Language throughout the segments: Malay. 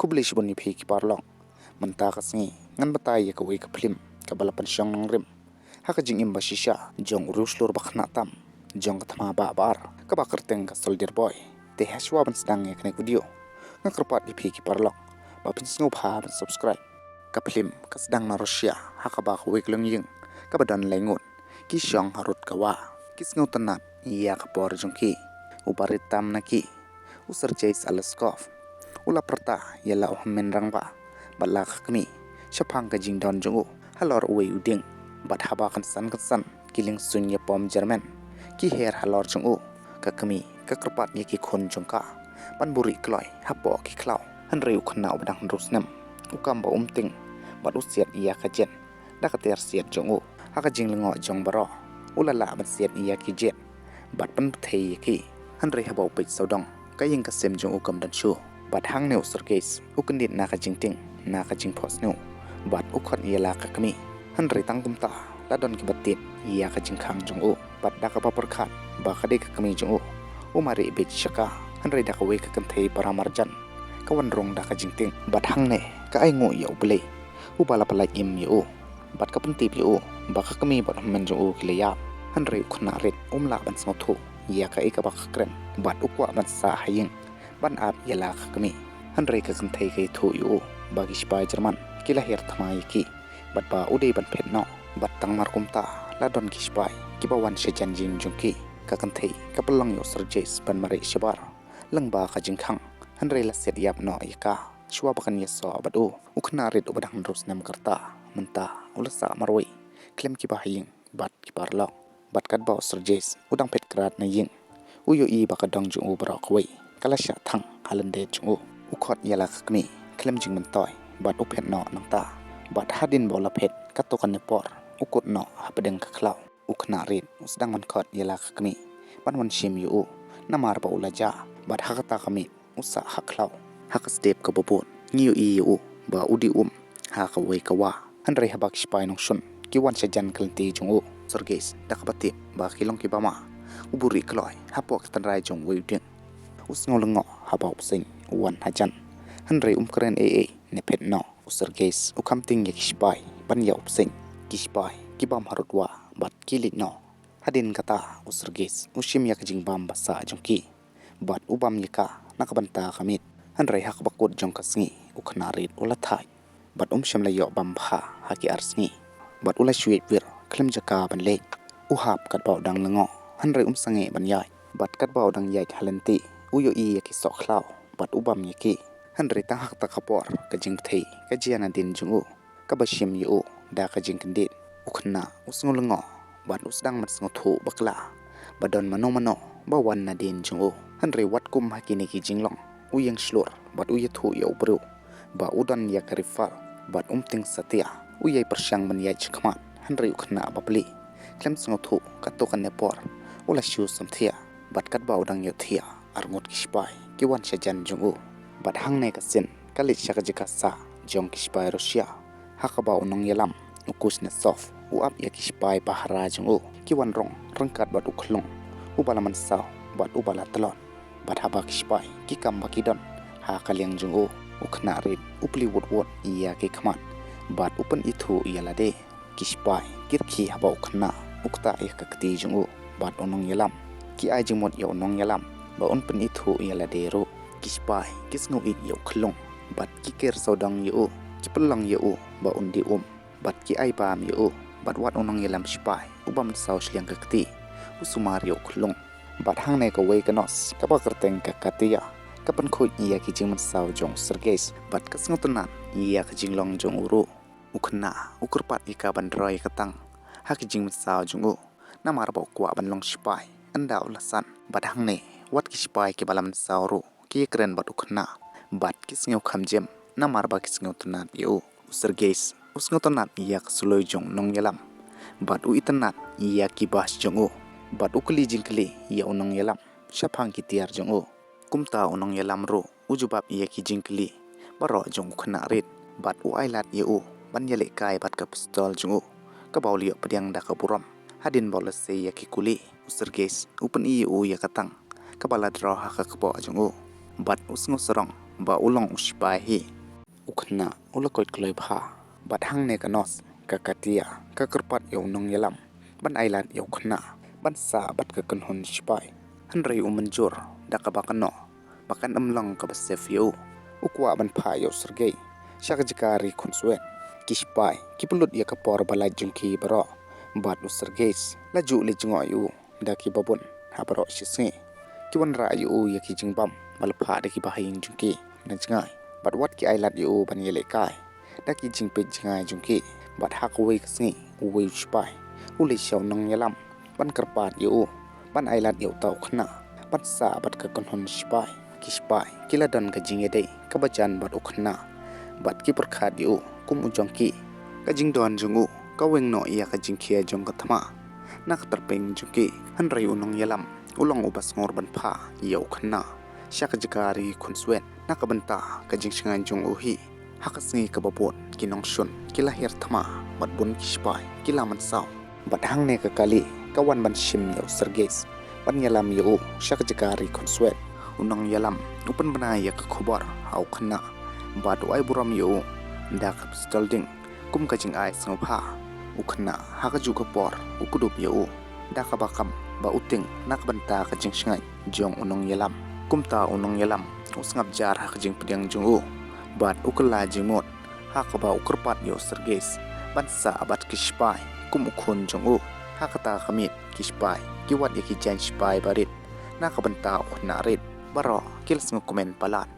Kublish boni phi ki parlong menta kasngi ngan batai ya kawi ka phlim ka balapan syong nang rim haka jing imba shisha jong ruslur bakhna tam jong thama ba bar ka bakerteng ka soldier boy te hashwa ban sedang ya kne video ngakrpat di phi ki parlong ba pin sngo pha ban subscribe ka phlim ka sedang na Russia haka ba khwek lung ying ka badan lengun ki syong harut ka wa ki sngo tanat ya ka por jong ki ubarit tam na ki usar chase alaskov ula perta yala ohmen rangba bala khakmi shapang ka jing don jungu halor uwe uding bat haba kan san kiling sunya pom Jerman ki her halor jungu kakmi kakrpat ye ki khon jongka panburi kloi hapo ki klau han reu khna badang rusnam ukam ba umting bat usiat iya ka jen dakater siat jungu haka jing lengo jong baro ulala ban siat iya ki jet bat pan thei ki han rei habo pit sodong kaying ka sem jungu kam dan shu bat hang neu surcase ukendit na ka jingting na ka jing phos neu bat ukhot yela ka kami han rei tang kumta la don ki batit ya ka jing khang jong u bat da ka papar khat ba ka de ka kami jong u umari be chaka han rei da ka we ka kan thei paramarjan ka wan rong da ka jingting bat hang ne ka ai ngo yo ble u bala pala im yo bat ka pun tip yo ba ka kami bat men jong u ki le ya han rei khna ret la ban sngo thu ya ka e ka ba krem bat ukwa ban sa haying ban ap yala khakmi han rei ka kan thei kai thu yu bagi spai Jerman kila her thamai ki bat ba udei ban phet no bat tang mar kumta la don ki spai ki ba wan she jan jing jung ki ka kan thei ka palang yo surges ban mare shibar lang ba ka jing khang han rei la set yap no ika shwa ba kan yeso badu ukhna ret ubadang rus nam karta menta ulasa marwei klem ki ba haying bat ki parlo bat kat ba surges udang phet krat na ying uyo I ba ka dang jung u bra kwei kala sha thang halande chung ukhot yala khakmi klem jing man toy bat uphet no nangta bat hadin bola phet katokan ne por ukut no hapadeng ka khlaw ukhna rit usdang man khot yala khakmi ban wan shim yu namar ba ulaja bat hakata kami usa haklaw hak step ka bobon ngiu I yu ba udi ha ka wei ka wa han rei habak spai nong shun ki wan sha jan kalti chung surges dakapati ba kilong ki bama uburi kloi hapok tan rai chung wei ding usngolngo habau sing wan hajan hanrei kren ne phet no userges ukamting ye kispai ban ya upsing kispai kibam harutwa bat kilit no hadin kata userges ushim yak jing bam basa jongki bat ubam yaka nakabanta kamit hanrei hak bakut jong kasngi ukhnarit ulathai bat sham la yo bam pha haki arsngi bat ula shwet wir klem jaka ban le uhap kat baw dang lengo hanrei sange ban yai bat kat baw dang yai talenti uyo I ki sok khlaw bat ubam yaki hanrei ta hak ta khapor ka jing thei ka jiana din jungu ka bashim yu da ka jing kendit ukhna usngulngo bat usdang mat sngo thu bakla badon mano ba wan na din jungu hanrei wat kum hakini ki jinglong uyang slur bat uye thu yo bru ba udan ya karifal bat ting satia uyai persyang man yai chkhmat hanrei ukhna babli klem sngo thu ka to kan ne por ula shu samthia bat kat ba udang yo thia arngot kispai ki wan shajan jungu bat hangne ka sin kalit shaka jika sa jong kispai Russia hakaba unong yalam ukus ne sof uap ya kispai bahara jungu ki wan rong rangkat bat ukhlong ubalaman saw bat ubala talon bat haba kispai ki kamba kidon ha kalyang jungu ukhna rit upli wot iya ki khmat bat upan ithu yalade kispai kirki haba ukhna ukta ekakti jungu bat unong yalam ki ai jingmot yo nong yalam ba un pen ithu yala dero kispai kisngo it yo khlong bat ki ker sodang yo ki pelang yo ba undi bat ki ai bam yo bat wat onong yalam spai ubam saw shliang kakti usumar yo khlong bat hangne ka wei kanos ka ba kerteng ka katia ka pen khoi iya ki jingman saw jong serges bat kasngo tana iya ka jinglong jong uru ukhna ukurpat ika ban roi katang ha ki jingman saw jongu namar ba kwa ban long spai anda ulasan bat hangne wat ki spai ki balam sauru ki kren bat ukhna bat ki sngew khamjem namar ba ki sngew tanat yo serges usngo tanat yak suloi jong nong yalam bat u itanat yak ki bas jongo bat ukli jingkli ya unong yalam shapang ki tiar jongo kumta unong yalam ro ujubab yak ki jingkli baro jong khna rit bat u ailat yo ban yale kai bat ka pistol jongo ka bawli padiang da ka buram hadin bola se yak ki kuli serges upan I u yakatang kabala draw ha ka kbo jongo bat usngo sarong ba ulong uspai hi ukhna ulakoi kloi pha bat hang ne kanos ka katia ka kerpat yo nong yalam ban ailat yo khna ban sa bat ka kanhon spai han rei umanjur da ka bakano bakan amlong ka basef yo ukwa ban pha yo sergei shakjikari khonswe kispai kipulut ya ka por balai jungki baro bat u sergeis laju le jingo yu da ki babun habaro shisngi kiwan ra yu ya ki jingbam malpha da ki bahayin jungki na jingai bat wat ki ailat yu ban yele kai da ki jingpe jingai jungki bat hakwe ksngi uwe spai ule shaw nang yalam ban karpat yu ban ailat yu tau khna bat sa bat ka konhon spai ki spai kila dan ka jingede ka bacan bat ukhna bat ki perkhat yu kum ujongki ka jingdon jungu ka weng no iya ka jingkhia jong ka thama nak terpeng jungki han rai unong yalam ulong ubas ngor ban pha yau khna shak jikari khunswen nakabanta ka jingshangan jung uhi hakasngi ka babot kinong shun kila her thama bat bun kispai kila man saw bat hang ne ka kali ka wan ban shim yau sergeis ban yalam yu shak jikari khunswen unong yalam upan bana ya ka khobar hau khna bat wai buram yu dak stolding kum ka jing ai snopha ukhna hakaju ka por ukudup yu daka bakam ba uting nakbanta ka jingshangai jong unong yalam kumta unong yalam usngap jar hak jing pediang jungu bat ukla jimot hakaba ukurpat yo sergeis bansa abat kispai kum ukhun jungu hakata khamit kispai kiwat yaki jan spai barit nakabanta ukhna rit baro kilsngu komen palat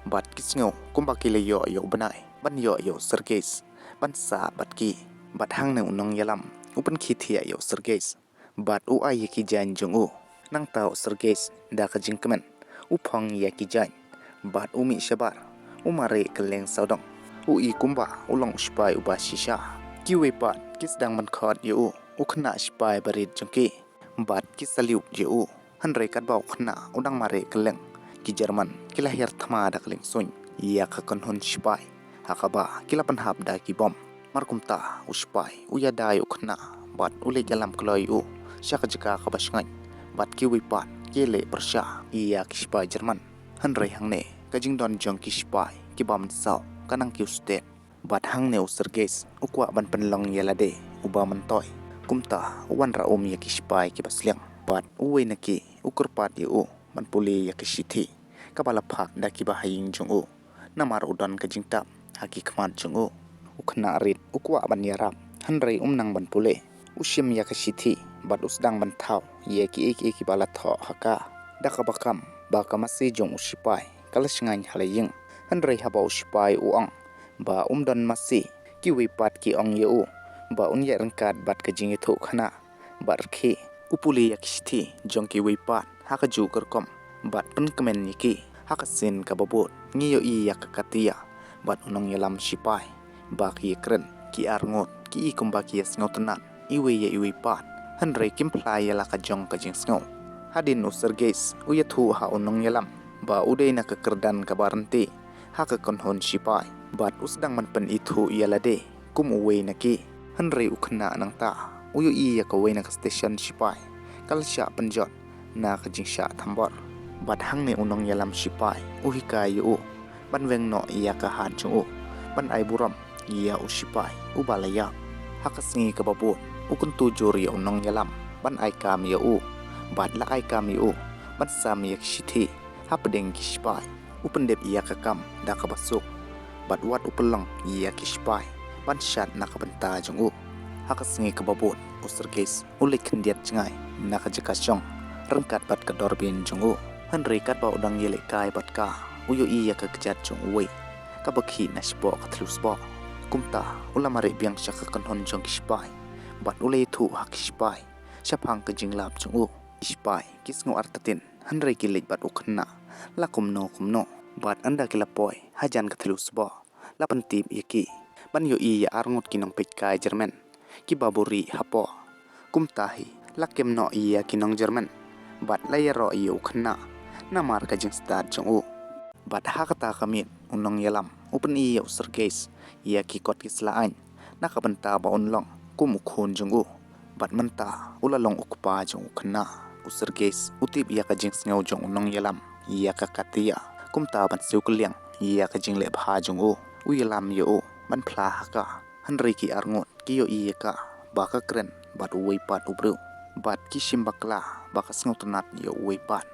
bat kisngu kumba kile yo yo banai ban yo sergeis bansa batki bat hang ne unong yalam upan khithia yo sergeis bat u ai yaki jan jungu nang tau sergeis da ka jingkemen upang yaki jan bat umi shabar umare keleng saudong ui kumba ulang spai uba shisha kiwe pat kisdang man khot yu ukhna spai barit jungki bat kisaliu yu hanre kat bau khna udang mare keleng ki Jerman kila her thama da keleng soin ya ka konhon spai hakaba kila panhap da ki bom markumta uspai uya da yu khna bat ule jalam kloi u shaka jika ka basngai bat kiwe pat kele persha iya kispai Jerman hanre hangne kajing don jong kispai kibam saw kanang kiu state bat hangne usergeis ukwa ban penlong yelade uba mentoy kumta wan ra ya kispai kibasliang bat uwe naki ukurpat yu ban puli ya kisithi kabala phak da kibahaying jong u namar udon kajing tap haki khmat jong u ukhna rit ukwa ban yarap hanre nang ban pule ushim ya kisithi bat usdang ban thau ye ki ek bala tho haka daka bakam bakamasi jong usipai kalasngai halaying hanrei haba usipai uang ba umdan masi kiwi pat ki ong yu ba unya rangkat bat ka jingi tho khana barkhi upuli yakishthi jong kiwi pat hakaju kerkom bat pen kemen niki hakasin ka babot ngiyo I yakakatia bat unong yalam sipai ba ki kren ki arngot ki kumba ki sngotanan iwe ya iwi pat hanrei kimplai yala ka jong ka jing sngo hadin usergeis uyathu ha unong yalam ba udai na kekerdan kabaranti ha ka konhon sipai bat usdang man pen ithu yalade kum uwe naki hanrei ukhna nangta uyu I ya ka wena ka station sipai kalsha panjot na ka jingsha thambor bat hangne unong yalam sipai uhika yu ban weng no ya ka han chu ban ai buram ya usipai ubalaya hakasngi ka babut ukun tujur ya unong yalam ban ai kam ya bat la ai kam yu ban sam yak shithi hapdeng kispai upendep iya kakam da ka basuk bat wat upelang iya kispai ban shat nakabanta jungu hakasngi ka babut usergeis ulik ndiat jingai nakajaka chong rangkat bat ka dorbin jungu hanrei kat ba udang yele kai bat ka uyu iya ka kjat chung uwe ka bakhi nasbo ka thlusbo kumta ulamare biang shaka kanhon jong kispai bat ulei thu hakispai shapang ka jinglap chung ispai kisngo artatin hanrei kilik bat ukhna la kumno bat anda kilapoy hajan ka thlusbo la pantip yaki ban yo I ya arngot kinong petkai Jerman ki baburi hapo kumtahi lakem no iya kinong Jerman bat layero iyo ukhna namar ka jing start chung bat hakata kamit unong yalam upen iya usergeis iya ki kot kislain nakabanta ba unlong kumukhun jung bat manta ulalong ukpa jung ukhna usergeis utip iya ka jing sngaw jong unong yalam iya ka katia kumta ban siukliang ya ka jing le pha jung o u yalam yo o ban phla ha ka han ri ki arngot ki yo i ka ba ka kren bat uwei pat ubru bat ki shim bakla ba ka sngot nat yo uwei pat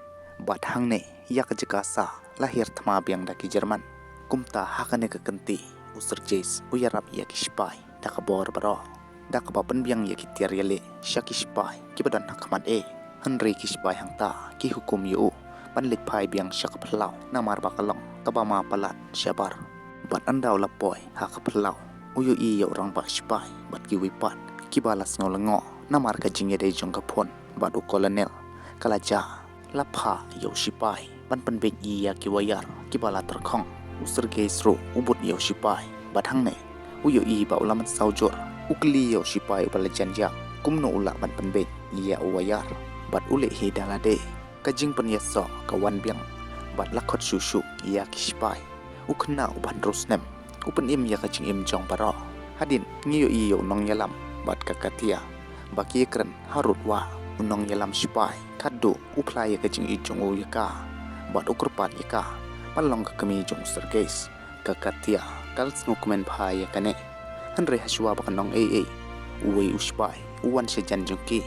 bat hang ne ya ka jika sa la her thma biang da ki Jerman kumta ha ka ne ka kanti usar jes u yarap ya ki spai da ka bor baro da ka ba pan biang ya ki tiar yale sha ki spai ki badan hakamat e han ri ki spai hang ta ki hukum yo pan lik phai biang sha ka phlau na mar ba ka long ta ba ma palat shabar bat andaw la poi ha ka phlau u yo i yo rang ba spai bat ki wi pat ki balas ngol ngo na mar ka jing ye dei jong ka phon bat u colonel kala ja la pha yo sipai pan pan be i ya ki wayar ki bala tar khong usar ge sro ubut yo sipai bat hang ne u yo i ba ulaman saujor ukli yo sipai bala janja kumno ula ban pan be ya u wayar bat ule he dala de ka jing pan ya so ka wan biang bat la khot shu shu ya ki sipai ukhna u ban rosnem upan im ya ka jing im jong baro hadin ngi yo i yo nong yalam bat ka katia baki kran harut wa unong yalam sipai kaddo uplai ka jing i jong o yaka bat ukurpat yaka palong ka kami jong sergeis ka katia kal snukmen phai ka ne hanre haswa ba kanong e uwei uspai uwan se jan jongki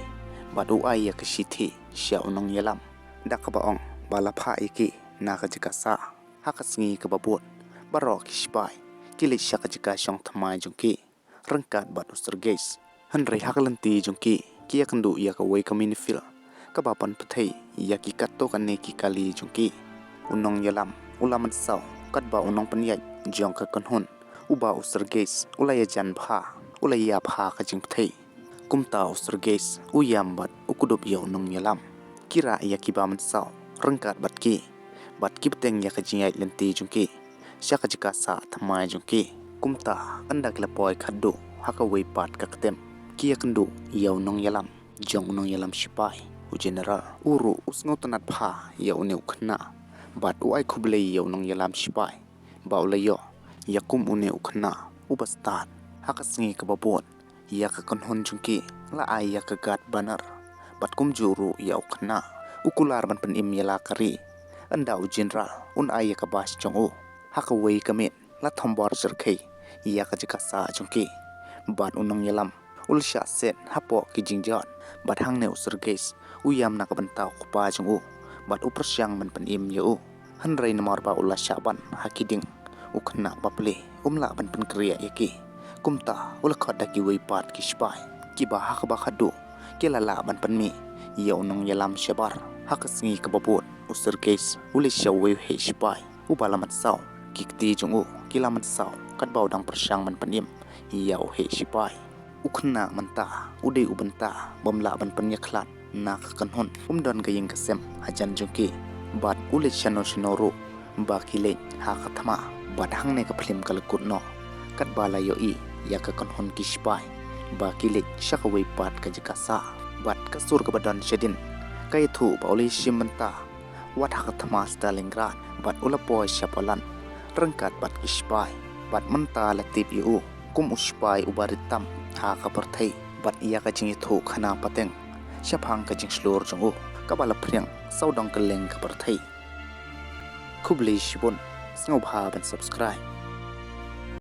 bat u ai ya ka sithi sha unong yalam dak ba ong bala pha iki na ka jika sa hakasngi ka babot baro ki sipai kili sha ka jika shong thamai jongki rangkat bat sergeis hanre hakalanti jongki kia kandu ya ka wei kamini fil ka bapan pathai ya ki katto kan ne ki kali jongki unong yalam ulaman saw kat ba unong panyai jong ka kanhon uba usargeis ulaya jan pha ulaya pha ka jing pathai kumta usargeis uyam bat ukudup ya unong yalam kira ya ki ba man saw rangkat bat ki beteng ya ka jingai lenti jongki sya ka jika sa thamai jongki kumta andak la poi khaddo haka wei pat ka katem kia kandu yaw nong yalam jong nong yalam sipai u general uru usngotanat pha yaw ne ukhna bat u ai khuble yaw nong yalam sipai baulayo yakum une ukhna ubastat hakasngi ka babon ya ka konhon jungki la ai ya ka gat banar bat kum juru ya ukhna ukular ban pan im yala kari anda u general un ai ya ka bas jong o haka wei kamet la thombor serkhei ya ka jika sa jungki bat unong yalam ulsha set hapo ki jingjon bat hang ne usargeis uyam na ka bantau khupa jong u bat uprsyang man pan im yo hanrei namar ba ulla shaban hakiding ukhna baple umla ban pan kriya yaki kumta ulkhot da ki wei pat ki spai ki ba hak ba khadu kelala ban pan mi yo nong yalam shabar hakasngi ka babot usargeis ulisha wei he spai ubalamat saw kikti jong u kilamat saw kat baudang persyang man pan im yaw he spai ukhna manta ude ubanta bomla ban pan yakhlat na ka kanhon umdon ga ying kasem hajan jongki bat ule chano chinoru ba kile ha ka thama bat hang ne ka phlim kal kutno kat bala yo i ya ka kanhon ki spai ba kile shakawei pat ka jika sa bat ka sur ka badan shedin kai thu bauli shimanta wat ha ka thama Stalingrad bat ula poi shapalan rangkat bat ki spai bat manta latip yu kum uspai ubaritam ha ka parthai bat iya ka jingi thu khana pateng shaphang ka jing slur jongu ka bala phriang saudong ka leng ka parthai khubli shibon sngo bha ban subscribe